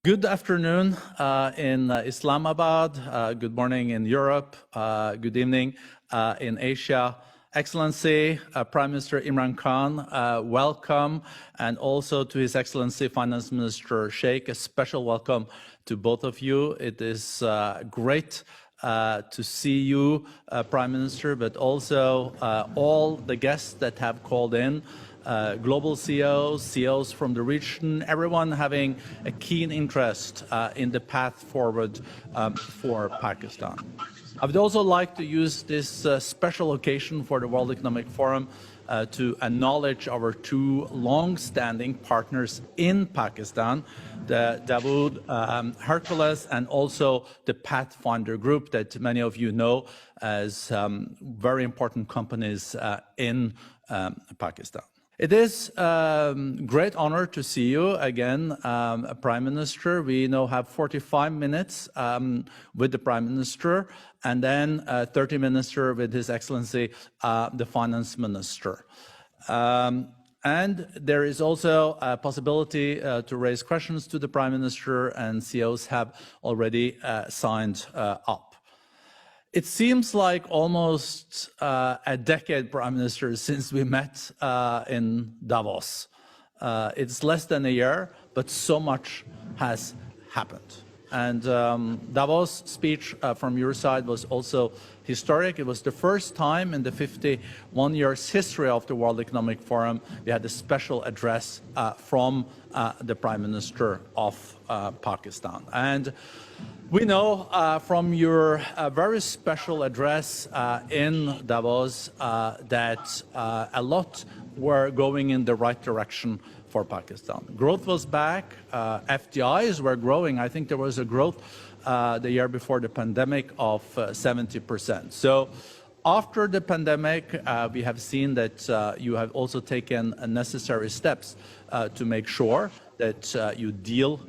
Good afternoon in Islamabad, good morning in Europe, good evening in Asia. Excellency, Prime Minister Imran Khan, welcome, and also to His Excellency Finance Minister Sheikh, a special welcome to both of you. It is great to see you, Prime Minister, but also all the guests that have called in. Global CEOs from the region, everyone having a keen interest in the path forward for Pakistan. I would also like to use this special occasion for the World Economic Forum to acknowledge our two long-standing partners in Pakistan, the Dawood Hercules and also the Pathfinder Group that many of you know as very important companies in Pakistan. It is a great honor to see you again, Prime Minister. We now have 45 minutes with the Prime Minister and then 30 minutes with His Excellency, the Finance Minister. And there is also a possibility to raise questions to the Prime Minister, and CEOs have already signed up. It seems like almost a decade, Prime Minister, since we met in Davos. It's less than a year, but so much has happened. And Davos speech from your side was also historic. It was the first time in the 51 years history of the World Economic Forum we had a special address from the Prime Minister of Pakistan. And we know from your very special address in Davos that a lot were going in the right direction for Pakistan. Growth was back, FDIs were growing. I think there was a growth the year before the pandemic of 70%. So after the pandemic, we have seen that you have also taken necessary steps to make sure that you deal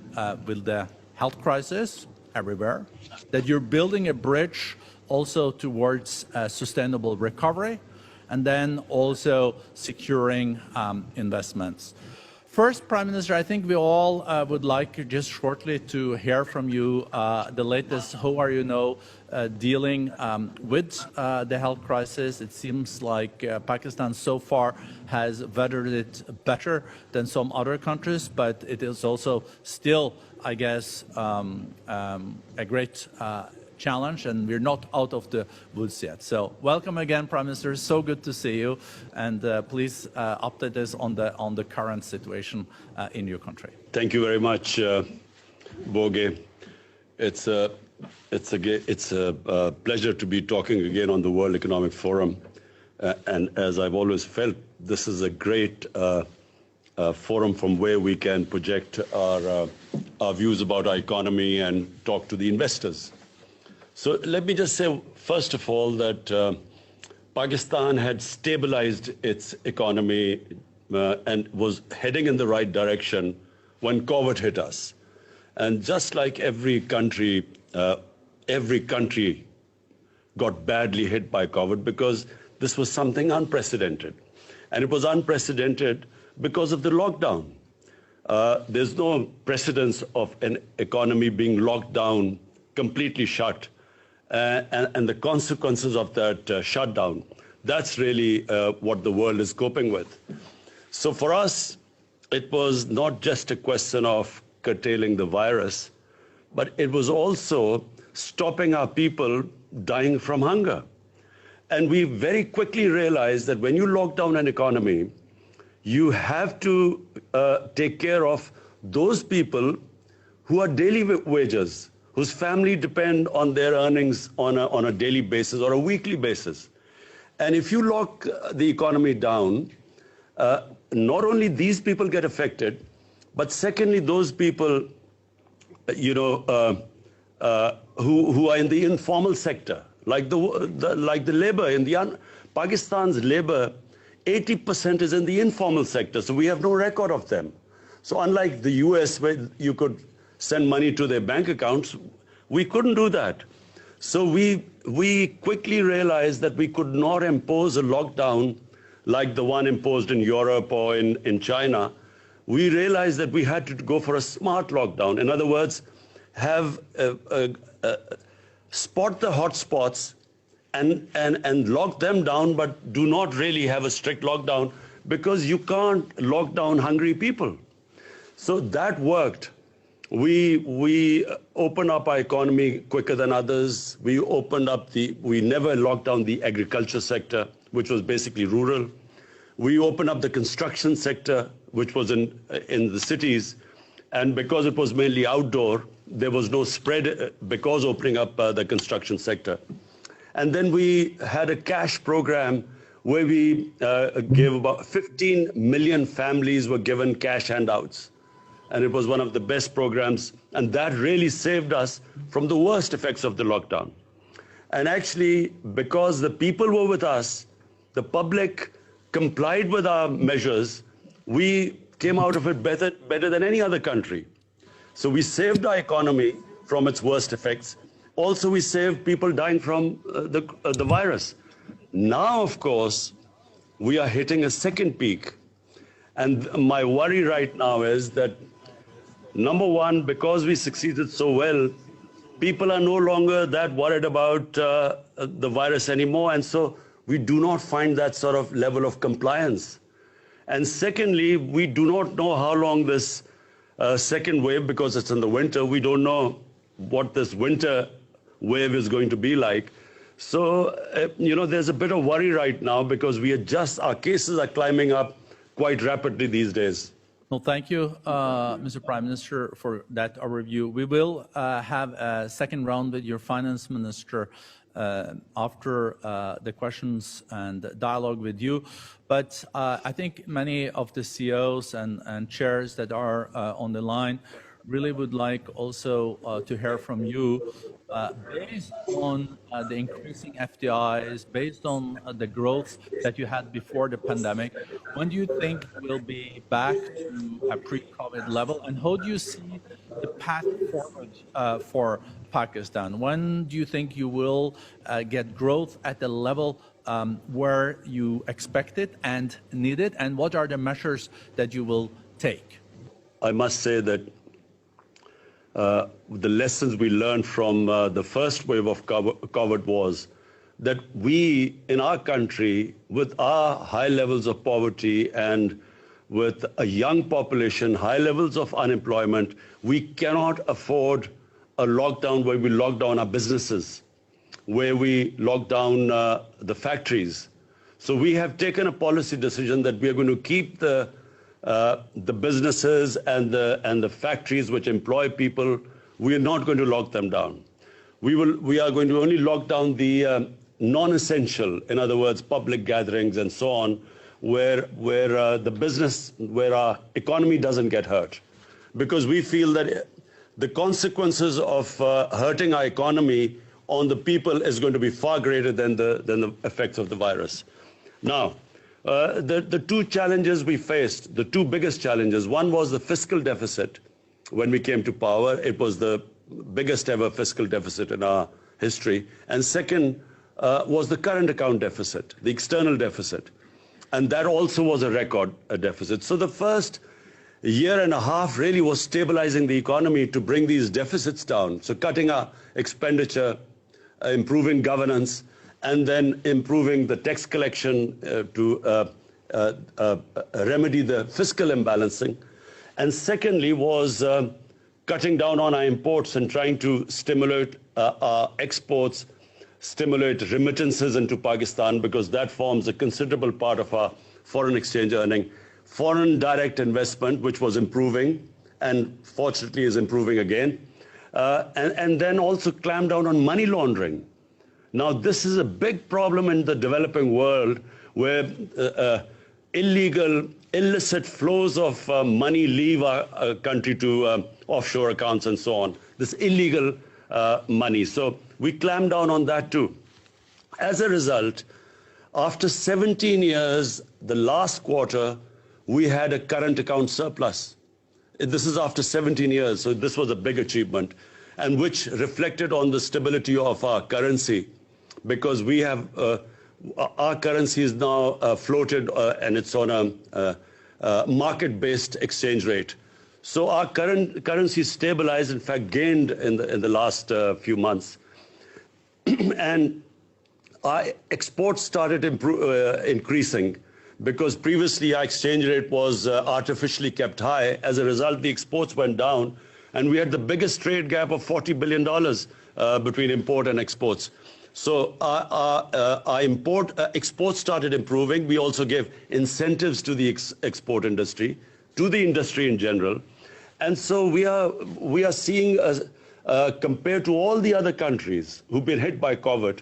with the health crisis everywhere, that you're building a bridge also towards sustainable recovery, and then also securing investments. First, Prime Minister, I think we all would like just shortly to hear from you the latest. How are you now dealing with the health crisis? It seems like Pakistan so far has weathered it better than some other countries, but it is also still, I guess, a great challenge, and we're not out of the woods yet. So welcome again, Prime Minister. So good to see you, and please update us on the current situation in your country. Thank you very much, Boge. It's a pleasure to be talking again on the World Economic Forum, and as I've always felt, this is a great forum from where we can project our views about our economy and talk to the investors. So let me just say, first of all, that Pakistan had stabilized its economy and was heading in the right direction when COVID hit us. And just like every country got badly hit by COVID because this was something unprecedented. And it was unprecedented because of the lockdown. There's no precedence of an economy being locked down, completely shut, and the consequences of that shutdown. That's really what the world is coping with. So for us, it was not just a question of curtailing the virus, but it was also stopping our people dying from hunger. And we very quickly realized that when you lock down an economy, you have to take care of those people who are daily wagers, whose family depend on their earnings on a daily basis or a weekly basis. And if you lock the economy down, not only these people get affected, but secondly, those people, who are in the informal sector, like the labor in Pakistan's labor, 80% is in the informal sector, so we have no record of them. So unlike the US, where you could send money to their bank accounts, we couldn't do that. So we quickly realized that we could not impose a lockdown like the one imposed in Europe or in China, we realized that we had to go for a smart lockdown. In other words, have spot the hotspots and lock them down, but do not really have a strict lockdown, because you can't lock down hungry people. So that worked. We opened up our economy quicker than others. We never locked down the agriculture sector, which was basically rural. We opened up the construction sector, which was in the cities. And because it was mainly outdoor, there was no spread because opening up the construction sector. And then we had a cash program where we gave about 15 million families were given cash handouts. And it was one of the best programs, and that really saved us from the worst effects of the lockdown. And actually, because the people were with us, the public complied with our measures, we came out of it better than any other country. So we saved our economy from its worst effects. Also, we saved people dying from the virus. Now, of course, we are hitting a second peak. And my worry right now is that, number one, because we succeeded so well, people are no longer that worried about the virus anymore. And so we do not find that sort of level of compliance. And secondly, we do not know how long this second wave, because it's in the winter, we don't know what this winter wave is going to be like. So, there's a bit of worry right now, because our cases are climbing up quite rapidly these days. Well, thank you, Mr. Prime Minister, for that overview. We will have a second round with your finance minister after the questions and dialogue with you. But I think many of the CEOs and chairs that are on the line really would like also to hear from you. Based on the increasing FDIs, based on the growth that you had before the pandemic, when do you think we'll be back to a pre-COVID level? And how do you see the path forward for Pakistan? When do you think you will get growth at the level where you expect it and need it? And what are the measures that you will take? I must say that the lessons we learned from the first wave of COVID was that we, in our country, with our high levels of poverty and with a young population, high levels of unemployment, we cannot afford a lockdown where we lock down our businesses, where we lock down the factories. So we have taken a policy decision that we are going to keep the businesses and the factories which employ people. We are not going to lock them down. We are going to only lock down the non-essential, in other words, public gatherings and so on, where our economy doesn't get hurt, because we feel that the consequences of hurting our economy on the people is going to be far greater than the effects of the virus. Now, the two challenges we faced, the two biggest challenges, one was the fiscal deficit. When we came to power, it was the biggest ever fiscal deficit in our history. And second was the current account deficit, the external deficit. And that also was a record deficit. So the first year and a half really was stabilizing the economy to bring these deficits down. So cutting our expenditure, improving governance, and then improving the tax collection to remedy the fiscal imbalancing. And secondly was cutting down on our imports and trying to stimulate our exports, stimulate remittances into Pakistan, because that forms a considerable part of our foreign exchange earning. Foreign direct investment, which was improving, and fortunately is improving again. And then also clamp down on money laundering. Now, this is a big problem in the developing world, where illicit flows of money leave our country to offshore accounts and so on. This illegal money. So we clamp down on that too. As a result, after 17 years, the last quarter, we had a current account surplus. This is after 17 years, so this was a big achievement, and which reflected on the stability of our currency, because we have our currency is now floated and it's on market-based exchange rate. So our currency stabilized, in fact, gained in the last few months. And our exports started increasing because previously our exchange rate was artificially kept high. As a result, the exports went down, and we had the biggest trade gap of $40 billion between import and exports. So our exports started improving. We also gave incentives to the export industry, to the industry in general. And so we are seeing, compared to all the other countries who've been hit by COVID,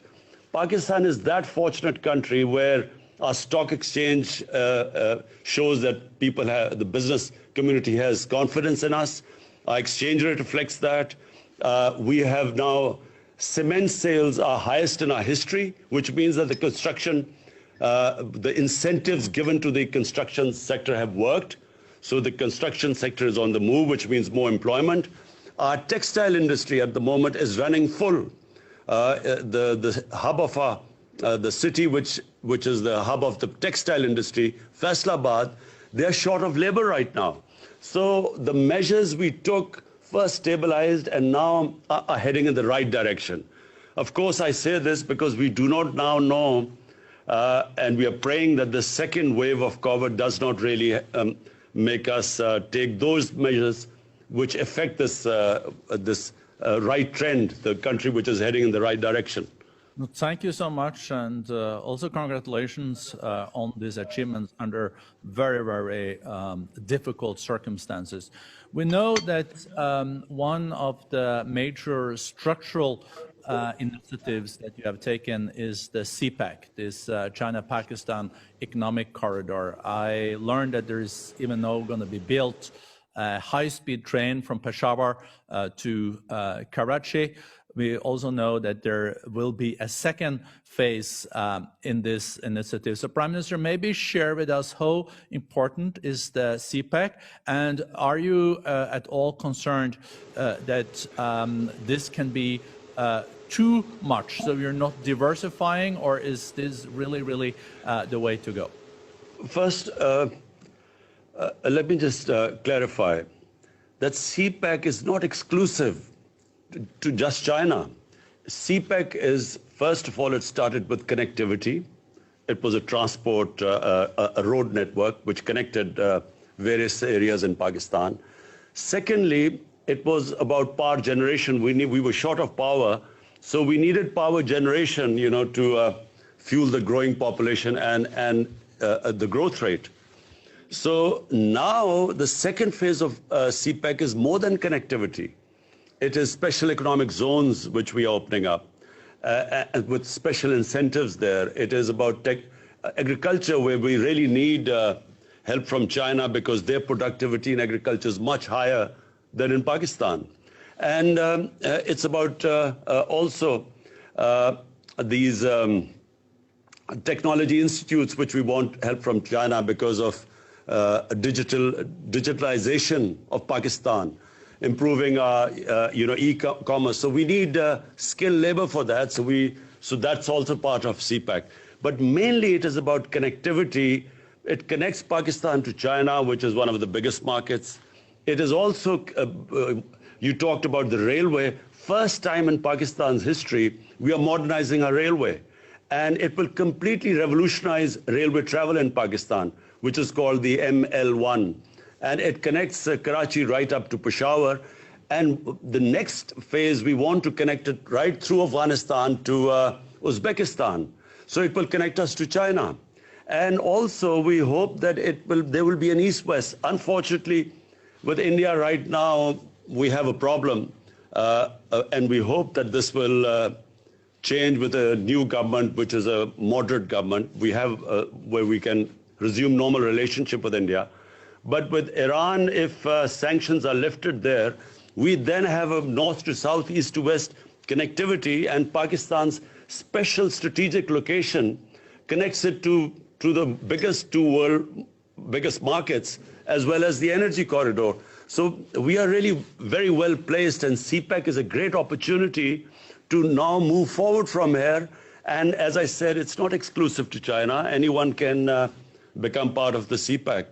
Pakistan is that fortunate country where our stock exchange shows that the business community has confidence in us. Our exchange rate reflects that. We have now cement sales are highest in our history, which means that the incentives given to the construction sector have worked. So the construction sector is on the move, which means more employment. Our textile industry at the moment is running full. The hub of the city, which is the hub of the textile industry, Faisalabad, they're short of labor right now. So the measures we took first stabilized and now are heading in the right direction. Of course, I say this because we do not now know, and we are praying that the second wave of COVID does not really make us take those measures which affect this right trend, the country which is heading in the right direction. Well, thank you so much, and also congratulations on these achievements under very, very difficult circumstances. We know that one of the major structural initiatives that you have taken is the CPEC, this China-Pakistan Economic Corridor. I learned that there is even now going to be built a high-speed train from Peshawar to Karachi. We also know that there will be a second phase in this initiative. So, Prime Minister, maybe share with us how important is the CPEC, and are you at all concerned that this can be too much, so you're not diversifying, or is this really, really the way to go? First, let me just clarify that CPEC is not exclusive to just China. CPEC is, first of all, it started with connectivity. It was a transport, a road network which connected various areas in Pakistan. Secondly, it was about power generation. We were short of power, so we needed power generation, to fuel the growing population and the growth rate. So now the second phase of CPEC is more than connectivity. It is special economic zones which we are opening up with special incentives there. It is about agriculture, where we really need help from China because their productivity in agriculture is much higher than in Pakistan. And it's about also these technology institutes which we want help from China because of digitalization of Pakistan, improving our e-commerce. So we need skilled labor for that. So that's also part of CPEC. But mainly it is about connectivity. It connects Pakistan to China, which is one of the biggest markets. It is also, you talked about the railway. First time in Pakistan's history, we are modernizing our railway. And it will completely revolutionize railway travel in Pakistan, which is called the ML1. And it connects Karachi right up to Peshawar. And the next phase, we want to connect it right through Afghanistan to Uzbekistan. So it will connect us to China. And also, we hope that there will be an east-west. Unfortunately, with India right now, we have a problem. And we hope that this will change with a new government, which is a moderate government. We have where we can resume normal relationship with India. But with Iran, if sanctions are lifted there, we then have a north to south, east to west connectivity, and Pakistan's special strategic location connects it to the biggest biggest markets, as well as the energy corridor. So we are really very well placed, and CPEC is a great opportunity to now move forward from here. And as I said, it's not exclusive to China. Anyone can become part of the CPEC.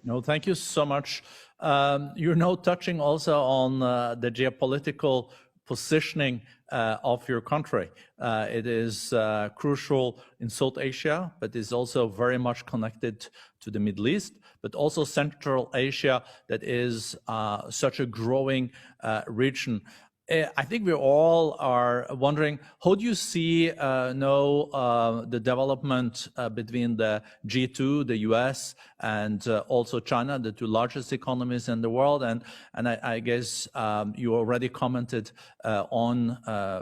No, thank you so much. You're now touching also on the geopolitical positioning of your country. It is crucial in South Asia, but is also very much connected to the Middle East, but also Central Asia, that is such a growing region. I think we all are wondering, how do you see the development between the G2, the US, and also China, the two largest economies in the world? And I guess you already commented on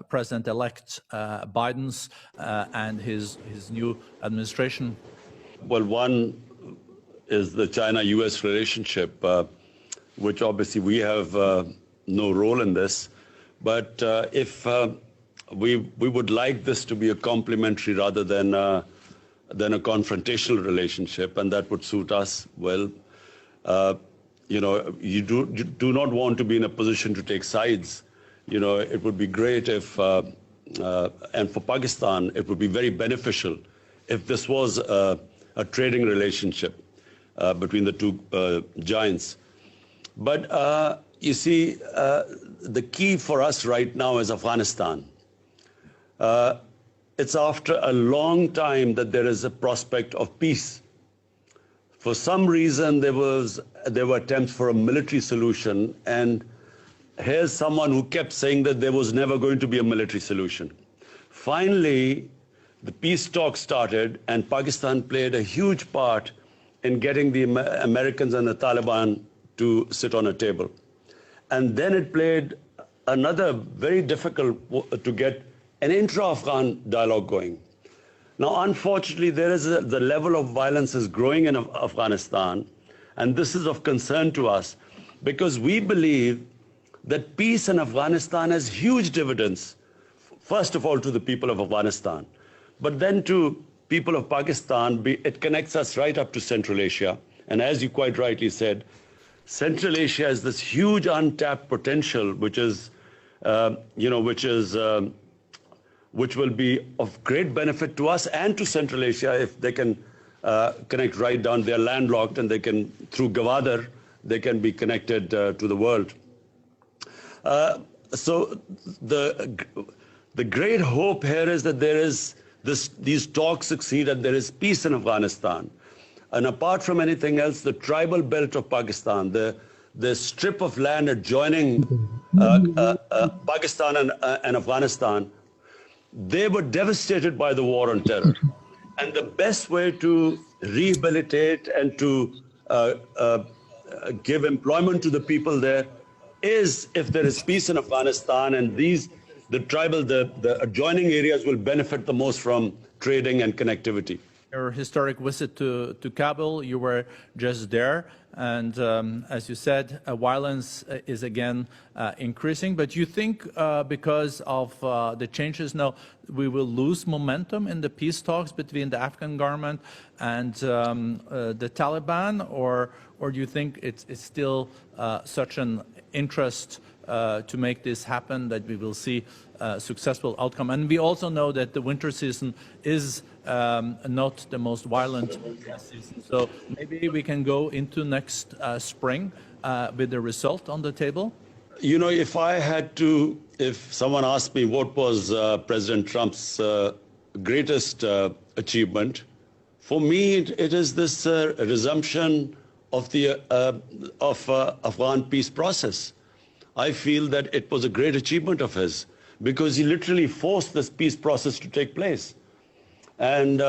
President-elect Biden's and his new administration. Well, one is the China-US relationship, which obviously we have no role in this. But if we would like this to be a complementary rather than a confrontational relationship, and that would suit us well. You do not want to be in a position to take sides. It would be great if, and for Pakistan, it would be very beneficial if this was a trading relationship between the two giants. But you see, the key for us right now is Afghanistan. It's after a long time that there is a prospect of peace. For some reason, there were attempts for a military solution, and here's someone who kept saying that there was never going to be a military solution. Finally, the peace talks started, and Pakistan played a huge part in getting the Americans and the Taliban to sit on a table. And then it played another very difficult to get an intra-Afghan dialogue going. Now, unfortunately, the level of violence is growing in Afghanistan, and this is of concern to us because we believe that peace in Afghanistan has huge dividends, first of all to the people of Afghanistan, but then to people of Pakistan. It connects us right up to Central Asia, and as you quite rightly said, Central Asia has this huge untapped potential, which will be of great benefit to us and to Central Asia if they can connect right down. They're landlocked, and they can, through Gwadar, they can be connected to the world. So the great hope here is that these talks succeed and there is peace in Afghanistan. And apart from anything else, the tribal belt of Pakistan, the strip of land adjoining Pakistan and Afghanistan, they were devastated by the war on terror. And the best way to rehabilitate and to give employment to the people there is if there is peace in Afghanistan, and the adjoining areas will benefit the most from trading and connectivity. Your historic visit to Kabul, you were just there, and as you said, violence is again increasing. But you think because of the changes now, we will lose momentum in the peace talks between the Afghan government and the Taliban, or do you think it's still such an interest to make this happen that we will see a successful outcome? And we also know that the winter season is not the most violent season. So maybe we can go into next spring with the result on the table? If someone asked me what was President Trump's greatest achievement, for me it is this resumption of the Afghan peace process. I feel that it was a great achievement of his because he literally forced this peace process to take place. And,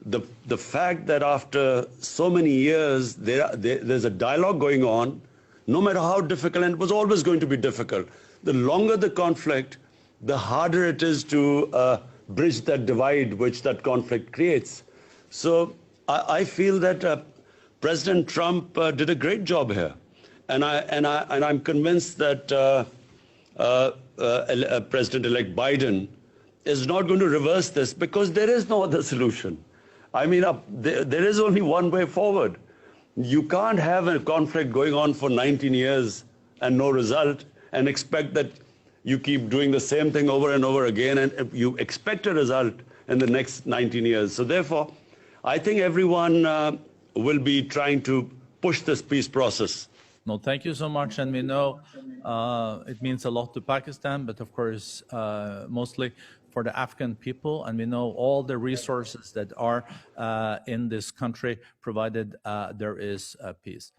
the fact that after so many years, there's a dialogue going on, no matter how difficult, and it was always going to be difficult. The longer the conflict, the harder it is to bridge that divide which that conflict creates. So I feel that President Trump did a great job here. And I'm convinced that President-elect Biden is not going to reverse this because there is no other solution. I mean, there is only one way forward. You can't have a conflict going on for 19 years and no result and expect that you keep doing the same thing over and over again and you expect a result in the next 19 years. So therefore, I think everyone will be trying to push this peace process. No, thank you so much. And we know it means a lot to Pakistan, but of course, mostly for the Afghan people. And we know all the resources that are in this country, provided there is peace.